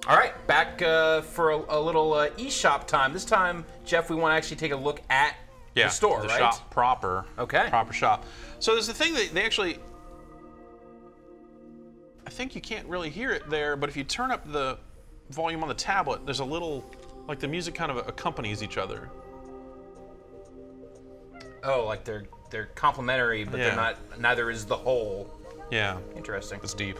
All right, back for a little eShop time. This time, Jeff, we want to actually take a look at the store, the right? shop proper. Okay. Proper shop. So there's the thing that they actually... I think you can't really hear it there, but if you turn up the volume on the tablet, there's a little... Like the music kind of accompanies each other. Oh, like they're complementary, but they're not. Neither is the whole. Yeah. Interesting. It's deep.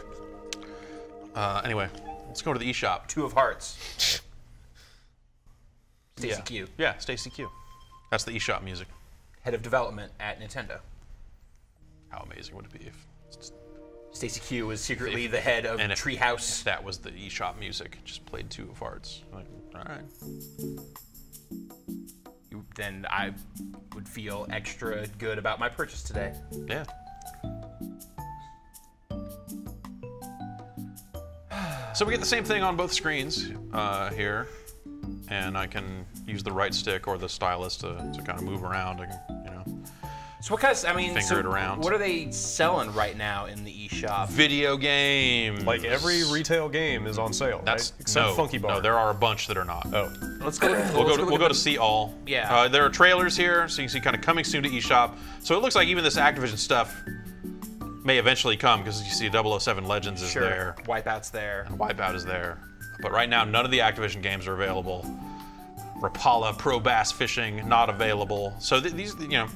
Anyway, let's go to the eShop. Two of Hearts. Stacy Q. Yeah, Stacy Q. That's the eShop music. Head of development at Nintendo. How amazing would it be if Stacy Q was secretly the head of Treehouse. If that was the eShop music, just played Two of Hearts. Like, all right. Then I would feel extra good about my purchase today. Yeah. So we get the same thing on both screens here, and I can use the right stick or the stylus to kind of move around and, you know. So what kind of, I mean, finger it around. What are they selling right now in the eShop? Video games. Like every retail game is on sale, right? Except Funky Bar. No, there are a bunch that are not. Oh. Let's go. We'll go to see all. Yeah. There are trailers here, so you can see kind of coming soon to eShop. So it looks like even this Activision stuff may eventually come because you see 007 Legends is there. Wipeout's there. And Wipeout is there. But right now, none of the Activision games are available. Rapala Pro Bass Fishing, not available. So these, you know,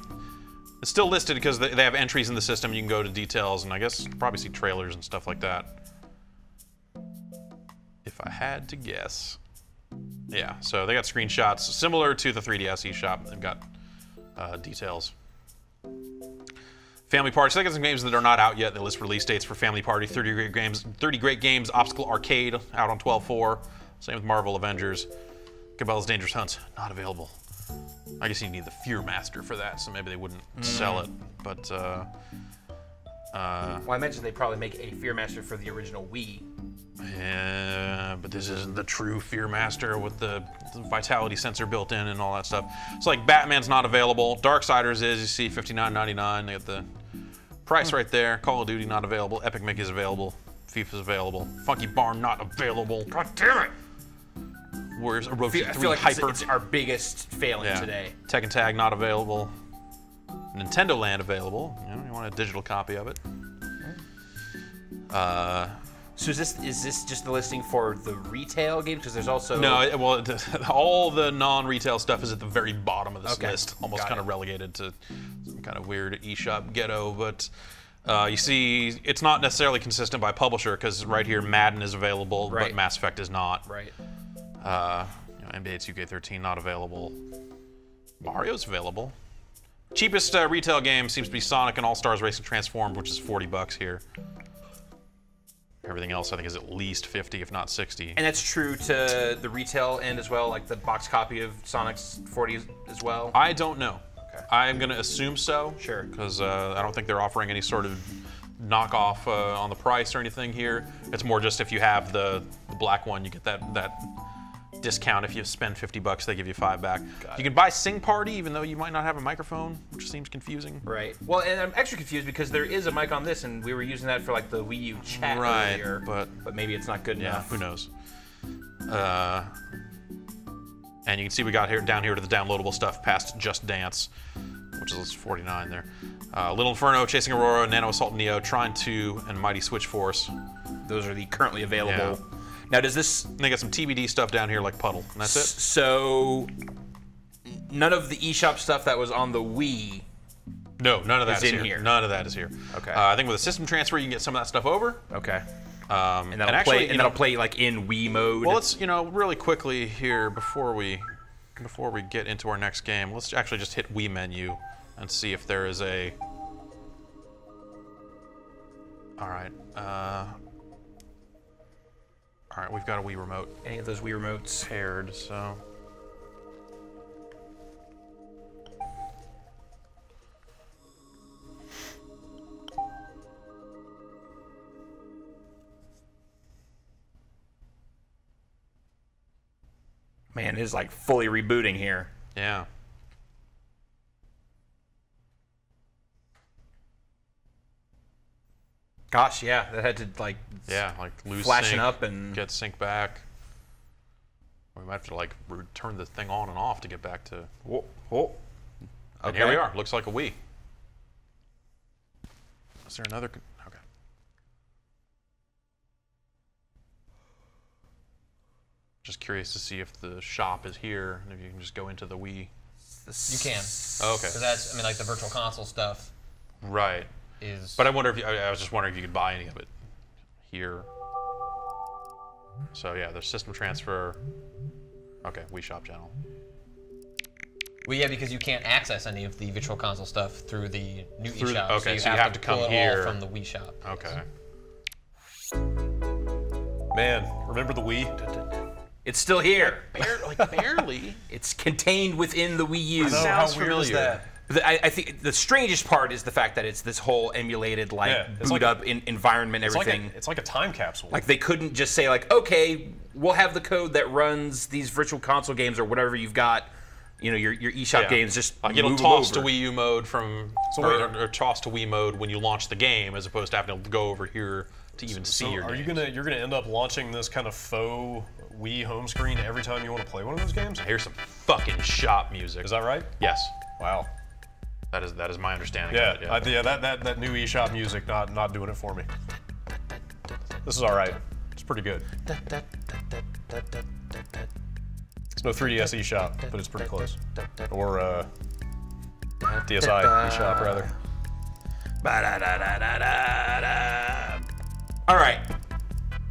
it's still listed because they have entries in the system. You can go to details, and I guess you can probably see trailers and stuff like that. If I had to guess. Yeah, so they got screenshots similar to the 3DS eShop. They've got details. Family Party. So they got some games that are not out yet. They list release dates for Family Party. 30 great games. Obstacle Arcade out on 12/4. Same with Marvel Avengers. Cabela's Dangerous Hunts not available. I guess you need the Fear Master for that, so maybe they wouldn't sell it. But well, I mentioned they probably make a Fear Master for the original Wii. Yeah, but this isn't the true Fear Master with the vitality sensor built in and all that stuff. So like Batman's not available. Darksiders is, you see, $59.99. They got the price right there. Call of Duty not available. Epic Mickey's available. FIFA's available. Funky Barn not available. God damn it! Where's Orochi 3 I feel like Hyper? it's our biggest failing today. Tekken Tag not available. Nintendo Land available. You know, you want a digital copy of it. So is this just the listing for the retail games? Because there's also well, all the non-retail stuff is at the very bottom of this list, almost kind of relegated to some kind of weird eShop ghetto. But you see, it's not necessarily consistent by publisher because right here Madden is available, but Mass Effect is not. Right. You know, NBA 2K13 not available. Mario's available. Cheapest retail game seems to be Sonic and All Stars Racing Transformed, which is $40 here. Everything else, I think, is at least 50, if not 60. And that's true to the retail end as well, like the box copy of Sonic's 40 as well? I don't know. Okay. I'm going to assume so. Sure. Because I don't think they're offering any sort of knockoff on the price or anything here. It's more just if you have the black one, you get that discount. If you spend $50, they give you $5 back. You can buy Sing Party, even though you might not have a microphone, which seems confusing. Right. Well, and I'm extra confused because there is a mic on this, and we were using that for like the Wii U chat earlier. But maybe it's not good enough. Who knows? And you can see we got down here to the downloadable stuff past Just Dance, which is 49 there. Little Inferno, Chasing Aurora, Nano Assault Neo, Trine 2, and Mighty Switch Force. Those are the currently available. Yeah. Now, does this... And they got some TBD stuff down here like Puddle, and that's it. So, none of the eShop stuff that was on the Wii... No, none of that is here. None of that is here. Okay. I think with a system transfer, you can get some of that stuff over. Okay. And that'll play like in Wii mode. Well, let's really quickly here before we get into our next game, let's actually just hit Wii menu and see if there is a. All right. All right, we've got a Wii remote. Any of those Wii remotes paired, so. Man, it is like fully rebooting here. Yeah. Gosh, yeah, that had to like lose flashing sync, up and get sync back. We might have to like turn the thing on and off to get back to. Whoa. Whoa. And here we are. Looks like a Wii. Is there another? Okay. Just curious to see if the shop is here and if you can just go into the Wii. You can. Oh, okay. So that's, I mean, like the Virtual Console stuff. Right. But I wonder if I was just wondering if you could buy any of it here. So yeah, there's system transfer. Okay, Wii Shop channel. Well, yeah, because you can't access any of the Virtual Console stuff through the new eShop. Okay, so you have to come pull it here all from the Wii Shop. Okay. Man, remember the Wii? It's still here. Barely. It's contained within the Wii U. Sounds familiar. I think the strangest part is the fact that it's this whole emulated, boot up environment, everything. It's like a time capsule. Like they couldn't just say like, okay, we'll have the code that runs these Virtual Console games or whatever you've got, you know, your eShop games. Just it'll toss to Wii U mode from, or toss to Wii mode when you launch the game, as opposed to having to go over here to even see your games. You're gonna end up launching this kind of faux Wii home screen every time you want to play one of those games? I hear some fucking shop music. Is that right? Yes. Wow. That is my understanding. Yeah, of it, that new eShop music not doing it for me. This is all right. It's pretty good. It's no 3DS eShop, but it's pretty close. Or DSi eShop rather. All right,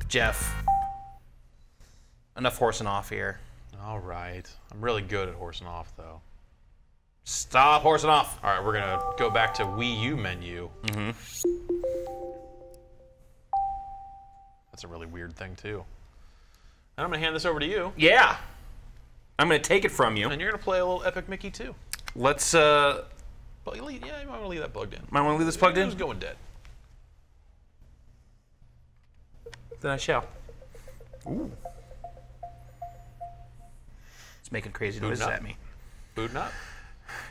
Jeff. Enough horsing off here. All right. I'm really good at horsing off though. Stop horsing off. All right, we're gonna go back to Wii U menu. That's a really weird thing too. And I'm gonna hand this over to you. Yeah. I'm gonna take it from you. And you're gonna play a little Epic Mickey too. Let's yeah, you might want to leave that plugged in. Might want to leave this plugged in? Who's going dead? Then I shall. Ooh. It's making crazy noises at me. Booting up.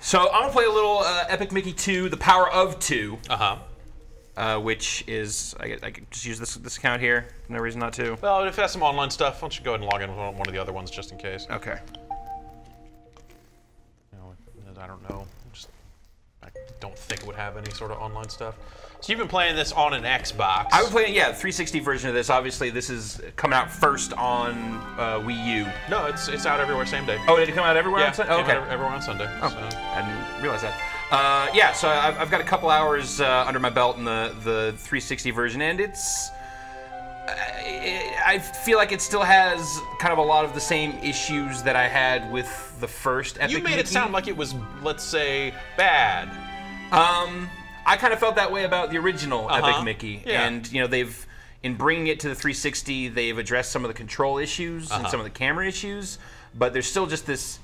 So I'm gonna play a little Epic Mickey 2, The Power of 2. Which is, I can just use this account here. No reason not to. Well, if it has some online stuff, why don't you go ahead and log in with one of the other ones just in case. Okay. You know, I don't know. I don't think it would have any sort of online stuff. So you've been playing this on an Xbox. I've been playing, yeah, the 360 version of this. Obviously, this is coming out first on Wii U. No, it's out everywhere same day. Oh, did it come out everywhere on Sunday? Oh, okay. Everywhere on Sunday. Oh, so. I didn't realize that. Yeah, so I've got a couple hours under my belt in the 360 version, and it's... I feel like it still has kind of a lot of the same issues that I had with the first Epic Mickey. You made it sound like it was, let's say, bad. I kind of felt that way about the original Epic Mickey, and you know in bringing it to the 360, they've addressed some of the control issues and some of the camera issues, but there's still just this,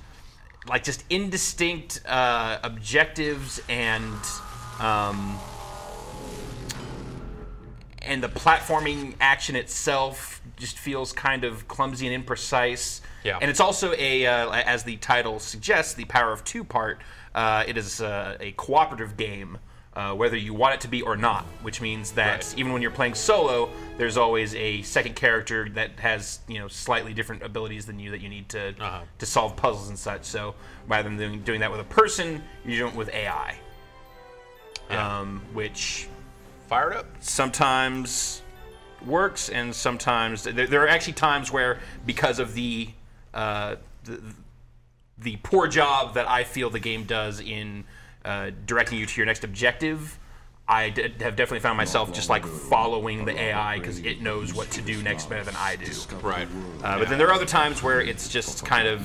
like, just indistinct objectives and the platforming action itself just feels kind of clumsy and imprecise. Yeah. And it's also as the title suggests, the Power of 2 part. It is a cooperative game. Whether you want it to be or not, which means that even when you're playing solo, there's always a second character that has, you know, slightly different abilities than you that you need to solve puzzles and such. So rather than doing that with a person, you're doing it with AI, which fired up sometimes works and sometimes there are actually times where because of the poor job that I feel the game does in directing you to your next objective, I have definitely found myself just like following the AI because it knows what to do next better than I do. Right. But then there are other times where it's just kind of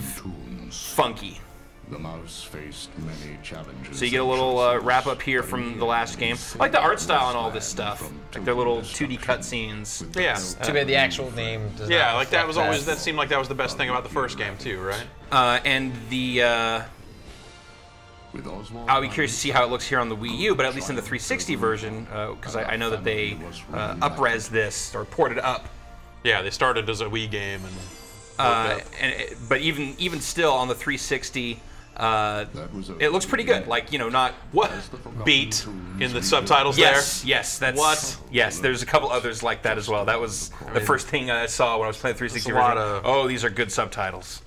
funky. The mouse faced many challenges. So you get a little wrap up here from the last game. I like the art style and all this stuff. Like their little 2D cutscenes. Yeah. Too bad the actual name does not like that was always, that seemed like that was the best thing about the first game too, right? And the I'll be curious to see how it looks here on the Wii U, but at least in the 360 version, because I know that they up-res this, or ported up. Yeah, they started as a Wii game, but even still on the 360, it looks pretty good. Like, you know, not What? Beat in the subtitles yes, that's What? Yes, there's a couple others like that as well. That was the first thing I saw when I was playing 360 That's a lot version. of- Oh, these are good subtitles.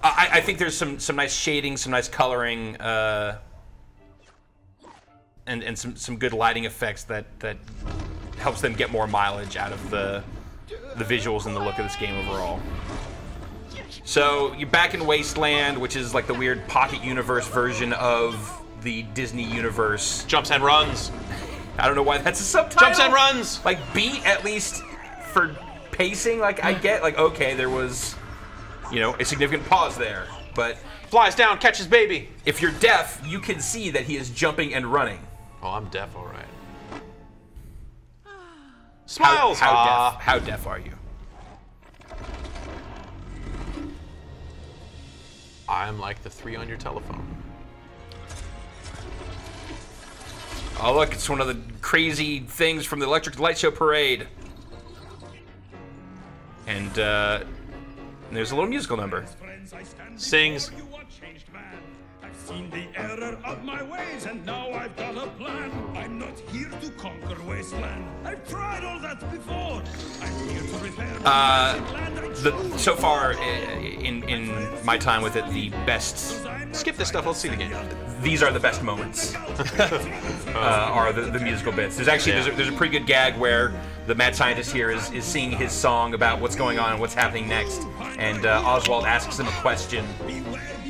I think there's some nice shading, some nice coloring, and some good lighting effects that helps them get more mileage out of the visuals and the look of this game overall. So you're back in Wasteland, which is like the weird pocket universe version of the Disney universe. Jumps and runs. I don't know why that's a subtitle. Jumps and runs. Like, beat, at least for pacing, like, I get, like, okay, there was, you know, a significant pause there. But Flies down, catches baby. if you're deaf, you can see that he is jumping and running. Oh, I'm deaf, all right. Smiles. How deaf are you? I'm like the 3 on your telephone. Oh, look, it's one of the crazy things from the Electric Light Show Parade. And there's a little musical number. Sings. I've seen the error of my ways, and now I've got a plan. I'm not here to conquer Wasteland. I've tried all that before. I'm here to repair So far, in my time with it, the best. Skip this stuff. Let's see the game. These are the best moments. Are the musical bits. There's actually there's a pretty good gag where the mad scientist here is singing his song about what's going on and what's happening next, and Oswald asks him a question,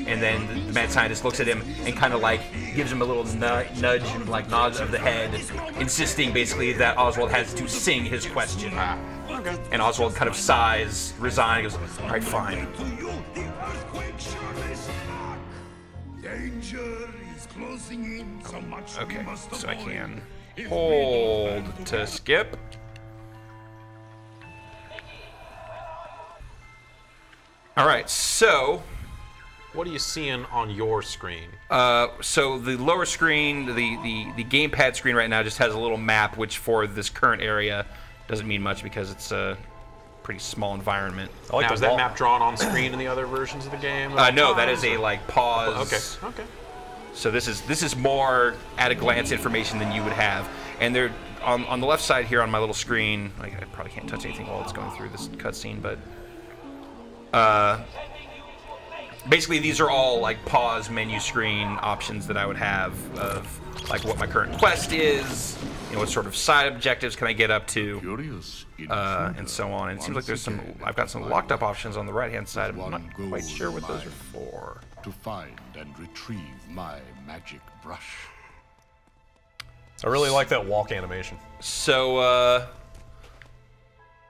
and then the mad scientist looks at him and kind of like gives him a little nudge and like nod of the head, insisting basically that Oswald has to sing his question. And Oswald kind of sighs, resigned, goes, "All right, fine." Danger is closing in so much. Okay, so I can hold to skip. All right, so What are you seeing on your screen? so the lower screen, the gamepad screen right now just has a little map, which for this current area doesn't mean much because it's a pretty small environment. I like Now, the is that wall. map drawn on screen in the other versions of the game? No, that is a like pause. Okay. So this is more at a glance information than you would have, and they're on the left side here on my little screen. Like, I probably can't touch anything while it's going through this cutscene, but basically these are all like pause menu screen options that I would have of like what my current quest is, you know, what sort of side objectives can I get up to, Curious and so on. And it seems like there's I've got some locked up options on the right hand side. I'm not quite sure what those are for. to find and retrieve my magic brush. I really like that walk animation. So,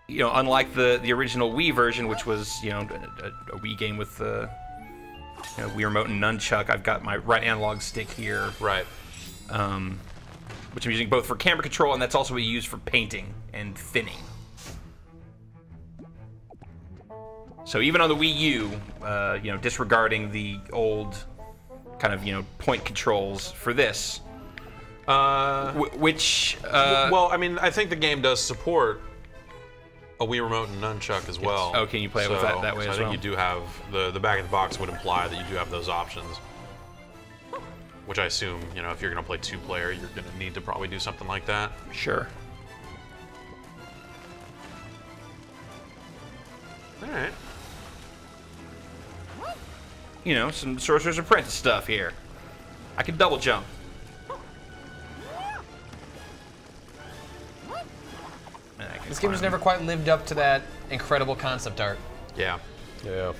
you know, unlike the original Wii version, which was, you know, a Wii game with the Wii Remote and Nunchuck, I've got my right analog stick here, Right. which I'm using both for camera control, and that's also what you use for painting and thinning. So even on the Wii U, you know, disregarding the old kind of, you know, point controls for this, which Well, I mean, I think the game does support a Wii Remote and Nunchuck as well. Oh, can you play it with that way so as I well? think you do have the back of the box would imply that you do have those options. Which I assume, you know, if you're going to play 2-player, you're going to need to probably do something like that. Sure. All right. You know, some Sorcerer's Apprentice stuff here. I can double jump. And I can This game has climb. never quite lived up to that incredible concept art. Yeah. Yeah.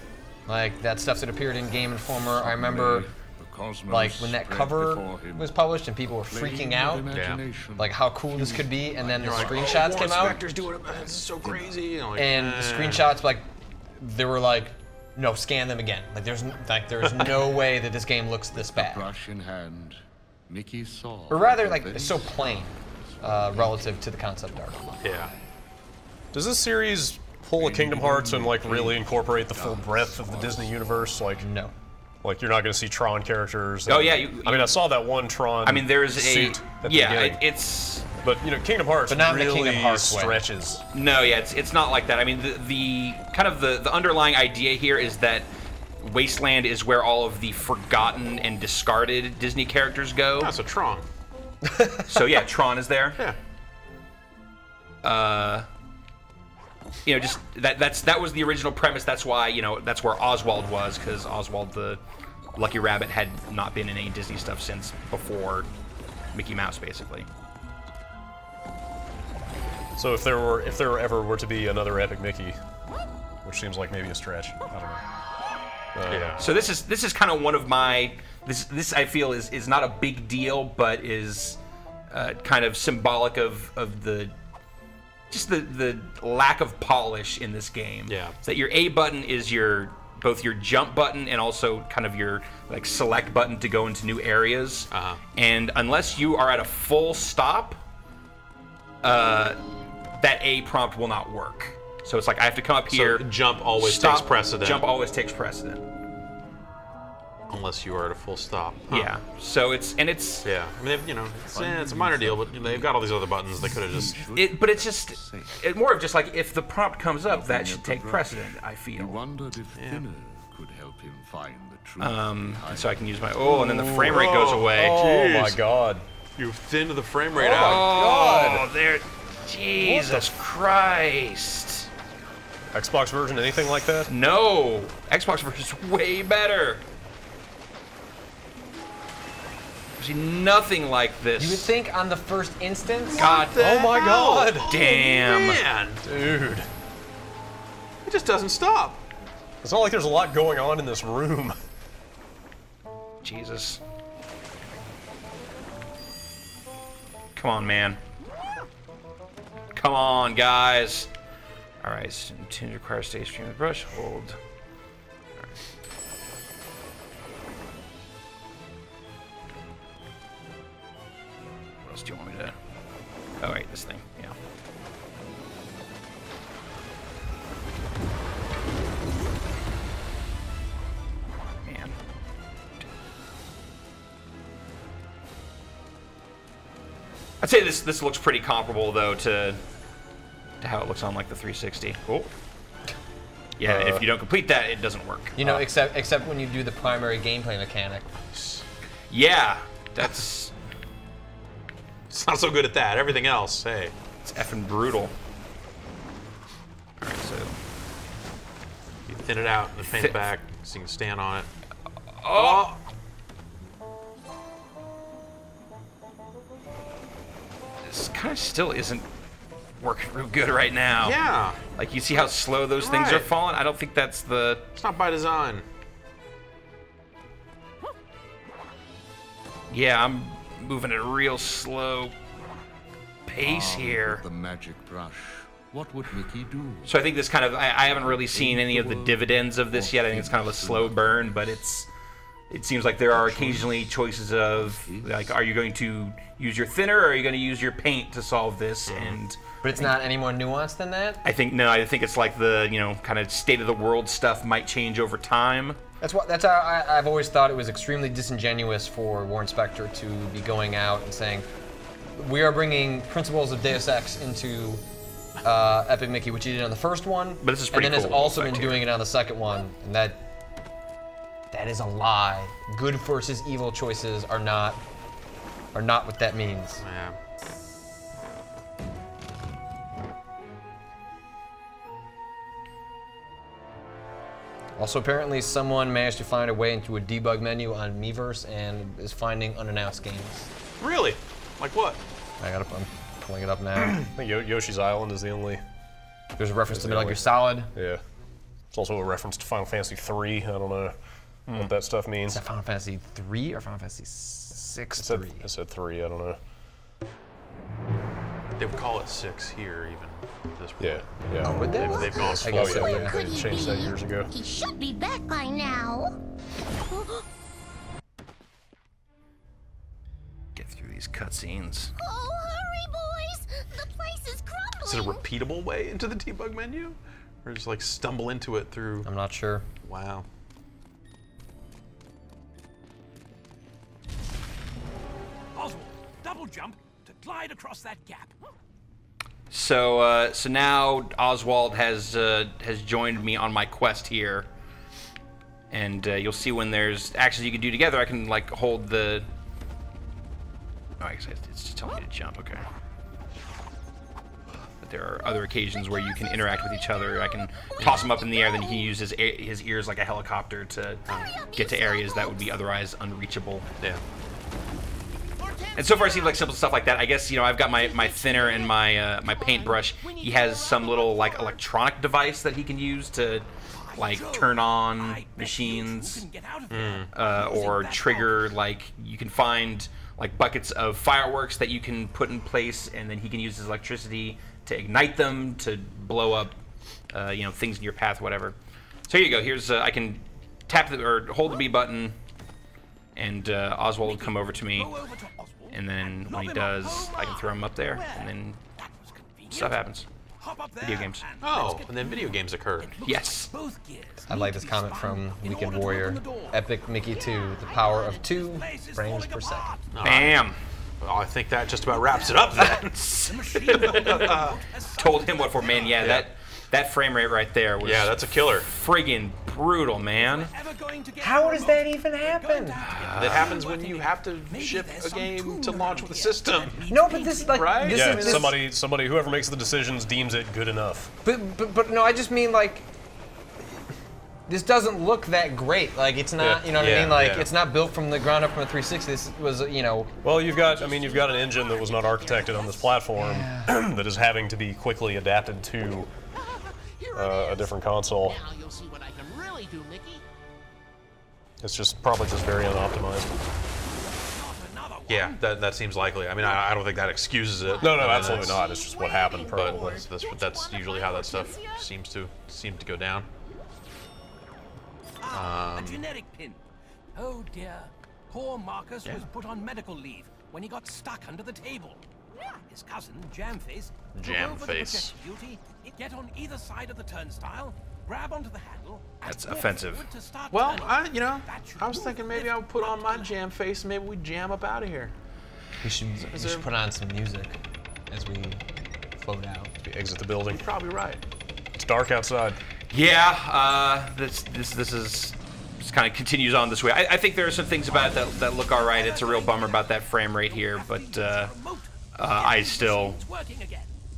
Like that stuff that appeared in Game Informer. I remember, like when that cover was published and people were freaking out, like how cool this could be, and then the screenshots came out, Spectre's doing it. This is so crazy. You know, like, and the screenshots, like, they were like, no, scan them again. Like there's no way that this game looks this bad. Brush in hand, Mickey saw. Or rather, like it's so plain relative to the concept art. Yeah. Does this series pull a Kingdom Hearts and like really incorporate the full breadth of the Disney universe? Like, No. like you're not going to see Tron characters. Oh, and- yeah, I mean, I saw that one Tron. I mean, there's suit a at the yeah, beginning. it's But you know, Kingdom Hearts But not in the really Kingdom Hearts way. stretches. no, yeah, it's not like that. I mean, the kind of the underlying idea here is that Wasteland is where all of the forgotten and discarded Disney characters go. That's a Tron. So yeah, Tron is there. Yeah. You know, just that was the original premise. That's why, you know, that's where Oswald was, because Oswald the Lucky Rabbit had not been in any Disney stuff since before Mickey Mouse, basically. So if there ever were to be another Epic Mickey, which seems like maybe a stretch, I don't know. Yeah. So this is kind of one of my this I feel is not a big deal, but is kind of symbolic of the lack of polish in this game. Yeah. It's that your A button is both your jump button and also kind of your like select button to go into new areas. And unless you are at a full stop, that A prompt will not work. So it's like I have to come up here. So jump always stop, takes precedent. Jump always takes precedent. Unless you are at a full stop. Huh. Yeah. So it's Yeah. I mean, you know, it's a minor deal, but they've got all these other buttons. They could have just. But it's just more of just like if the prompt comes up, that should take precedent. I He feel. wondered if thinner could help him find the truth. So I can use my and then the frame rate goes away. Oh my God! You thinned the frame rate out. Oh, there. Jesus Christ. Xbox version, anything like that? No. Xbox version's way better. There's nothing like this. You would think on the first instance. God. Oh my God! Damn. Man, Dude, it just doesn't stop. it's not like there's a lot going on in this room. Jesus. Come on, man. Come on, guys. All right, so continue to require stage stream with brush. Hold. All right. What else do you want me to? Oh, wait, this thing. Yeah. Man. I'd say this looks pretty comparable though to how it looks on like the 360. Cool. Yeah, if you don't complete that, it doesn't work. You know, except when you do the primary gameplay mechanic. Yeah, that's It's not so good at that. Everything else, hey. it's effing brutal. All right, so You thin it out and paint it back so you can stand on it. oh, this kind of still isn't working real good right now. Yeah, Like you see how slow those things are Right. falling. I don't think that's the. it's not by design. Yeah, I'm moving at a real slow pace here. The magic brush. What would Mickey do? So I think this kind of, I haven't really seen any of the dividends of this yet. I think it's kind of a slow burn, but it seems like there are occasionally choices of, like, are you going to use your thinner or are you going to use your paint to solve this? And But it's not any more nuanced than that? I think it's like the, you know, kind of state of the world stuff might change over time. That's how I've always thought it was extremely disingenuous for Warren Spector to be going out and saying, we are bringing principles of Deus Ex into Epic Mickey, which he did on the first one. But this is pretty and then cool has also been effect doing it on the second one, and that is a lie. Good versus evil choices are not what that means. Yeah. Also, apparently, someone managed to find a way into a debug menu on Miiverse and is finding unannounced games. Really? Like what? I'm pulling it up now. I think Yoshi's Island is the only. There's a reference to the Metal only- Gear Solid. Yeah. It's also a reference to Final Fantasy III. I don't know what that stuff means. Is that Final Fantasy 3 or Final Fantasy 6 3? I said 3. I don't know. They would call it 6 here, even at this point. Yeah. Yeah. Would they? They've gone I slow. guess so, yeah. yeah. They changed that years ago. He should be back by now. Get through these cutscenes. Oh, hurry, boys! The place is crumbling. Is it a repeatable way into the debug menu? Or just like stumble into it through. I'm not sure. Wow. Oswald, double jump to glide across that gap. So now Oswald has joined me on my quest here, And you'll see when there's actions you can do together. I can like hold the. Oh, I guess it's just telling me to jump. Okay. But there are other occasions where you can interact with each other. I can toss him up in the air, then he can use his ears like a helicopter to get to areas that would be otherwise unreachable. Yeah. And so far it seems like simple stuff like that. I guess, you know, I've got my thinner and my my paintbrush. He has some little like electronic device that he can use to like turn on machines or trigger, like you can find like buckets of fireworks that you can put in place, and then he can use his electricity to ignite them to blow up you know, things in your path, whatever. So here you go. Here's I can tap the, or hold the B button, and Oswald will come over to me, and then when he does, I can throw him up there, and then stuff happens. Video games. Oh, and then video games occur. Yes. I like this comment from Weekend Warrior. Epic Mickey 2, the power of 2 frames per second. Bam. Well, I think that just about wraps it up then. Told him what for, man. Yeah, that frame rate right there was that's a killer. Friggin' brutal, man. How does that even happen? That happens when you have to ship a game to launch with a system. No, but this like Right? this Yeah, is this, somebody, whoever makes the decisions deems it good enough. but no, I just mean like this doesn't look that great. Like it's not, you know what I mean? Like it's not built from the ground up from a 360. This was, you know. Well, you've got an engine that was not architected on this platform that is having to be quickly adapted to a different console. Now you'll see what I can really do, Mickey. It's just probably just very unoptimized. Yeah, that seems likely. I mean, I don't think that excuses it. No, I mean, absolutely that's- not. It's just what happened, probably. But that's usually how that stuff seems to go down. A genetic pin. Oh dear. Poor Marcus was put on medical leave when he got stuck under the table. His cousin, Jamface, took over the Jamface. protective duty, get on either side of the turnstile, grab onto the handle. and That's walk offensive. forward to start Well, turning. I was thinking maybe I would put on my jam face and maybe we jam up out of here. We should put on some music as we float out. We exit the building. Probably right. It's dark outside. Yeah, this kind of continues on this way. I think there are some things about it that look all right. It's a real bummer about that frame rate here, but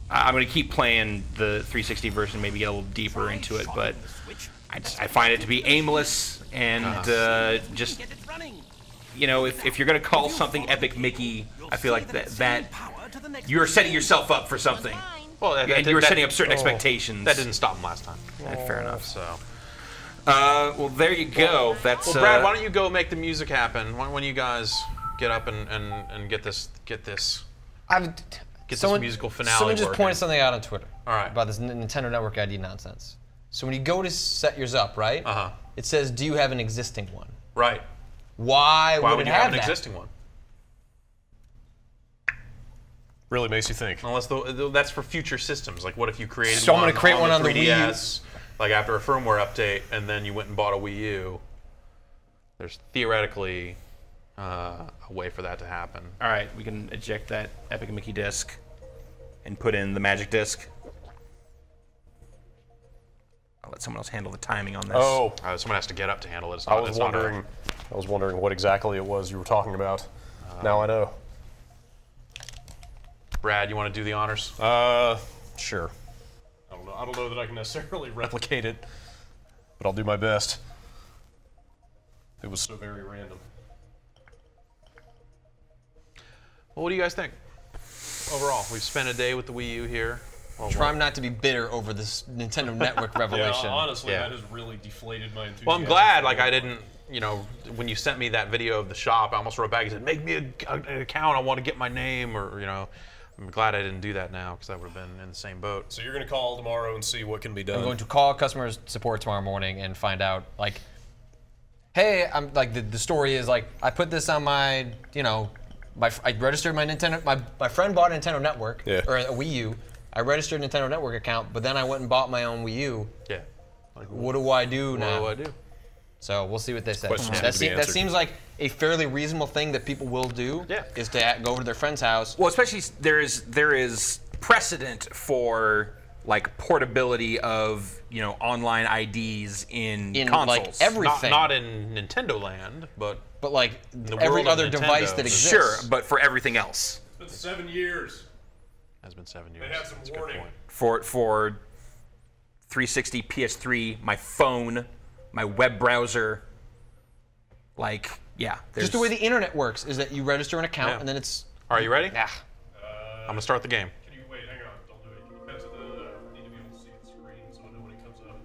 I'm going to keep playing the 360 version, maybe get a little deeper into it, but I find it to be aimless and just, you know, if you're going to call something Epic Mickey, I feel like that you're setting yourself up for something. Well, And you were setting up certain expectations. That didn't stop him last time. Fair enough. So. Well, there you go. That's Well, Brad, why don't you go make the music happen? When you guys get up and get this this musical finale Someone just working. pointed something out on Twitter. All right. About this Nintendo Network ID nonsense. So when you go to set yours up, right? Uh-huh. It says, "Do you have an existing one?" Right. Why Why would would it you have an that? existing one? Really makes you think. Unless that's for future systems. Like, what if you created So I'm one gonna create one on the 3DS, like after a firmware update, and then you went and bought a Wii U? There's theoretically a way for that to happen. All right, we can eject that Epic Mickey disc and put in the Magic disc. I'll let someone else handle the timing on this. Oh, Someone has to get up to handle it. It's I not, was it's not wondering what exactly it was you were talking about. Now I know. Brad, you want to do the honors? Sure. I don't know that I can necessarily replicate it, but I'll do my best. It was so very random. Well, what do you guys think? Overall, we've spent a day with the Wii U here. Well, Try not to be bitter over this Nintendo Network revelation. honestly, Yeah. that has really deflated my enthusiasm. Well, I'm glad. Like, I didn't, you know, when you sent me that video of the shop, I almost wrote back and said, "Make me an account. I want to get my name," or you know. I'm glad I didn't do that now because I would have been in the same boat. So you're going to call tomorrow and see what can be done. I'm going to call customer support tomorrow morning and find out, like, hey, I'm like the story is like I put this on my, you know, I registered my Nintendo. My friend bought a Nintendo Network or a Wii U. I registered a Nintendo Network account, but then I went and bought my own Wii U. Yeah. Like, What do I do now? what do I do? So we'll see what they say. Questions That, need to be that answered. seems like a fairly reasonable thing that people will do. Yeah. Is to go over to their friend's house. Well, especially there is precedent for like portability of online IDs in consoles. like everything. Not in Nintendo Land, but like the every world of other device Nintendo. that exists. Sure, but for everything else. It's been 7 years. has been 7 years. They had some That's a good warning. point. For 360, PS3, my phone, my web browser. Like, yeah. Just the way the internet works is that you register an account Yeah. and then it's Are you ready? yeah. I'm gonna start the game. Can you wait? Hang on. Don't do it. Can you cut to the? Need to be able to see the screen so I know when it comes up.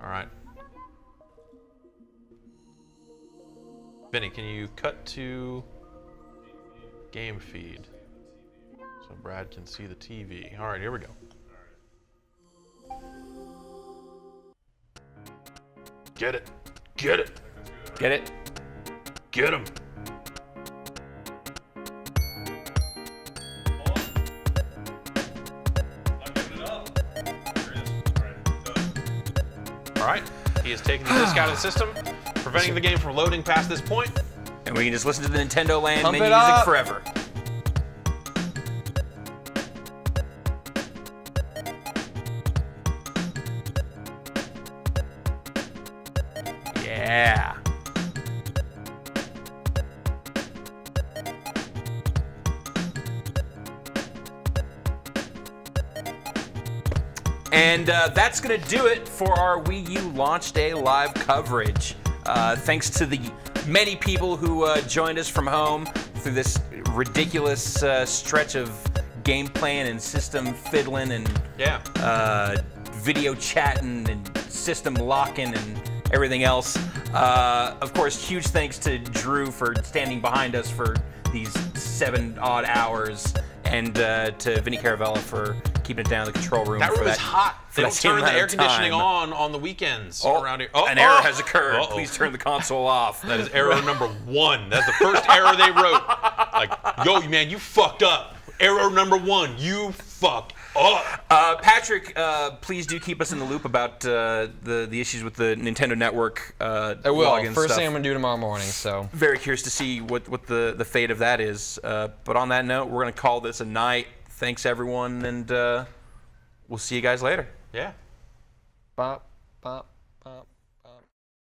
All right. Vinny, can you cut to game feed so Brad can see the TV? All right, here we go. Get it. Get it. Get it? Get him. I'm giving it up. There it is. All right. Done. All right. He has taken the disc out of the system, preventing the game from loading past this point. And we can just listen to the Nintendo Land Pump menu it music up. forever. Yeah. And that's going to do it for our Wii U launch day live coverage. Thanks to the many people who joined us from home through this ridiculous stretch of game playing and system fiddling and video chatting and system locking and everything else. Of course, huge thanks to Drew for standing behind us for these 7-odd hours, and to Vinny Caravella for keeping it down in the control room. That for room is hot. They don't turn the air conditioning on the weekends around here. An error has occurred. Please turn the console off. That is error number 1. That's the first error they wrote. Like, yo, man, you fucked up. Error number 1. You fucked up. Patrick, please do keep us in the loop about the issues with the Nintendo Network. I will. login First stuff. thing I'm gonna do tomorrow morning. So Very curious to see what the fate of that is. But on that note, we're gonna call this a night. Thanks everyone, and we'll see you guys later. Yeah. bop bop bop.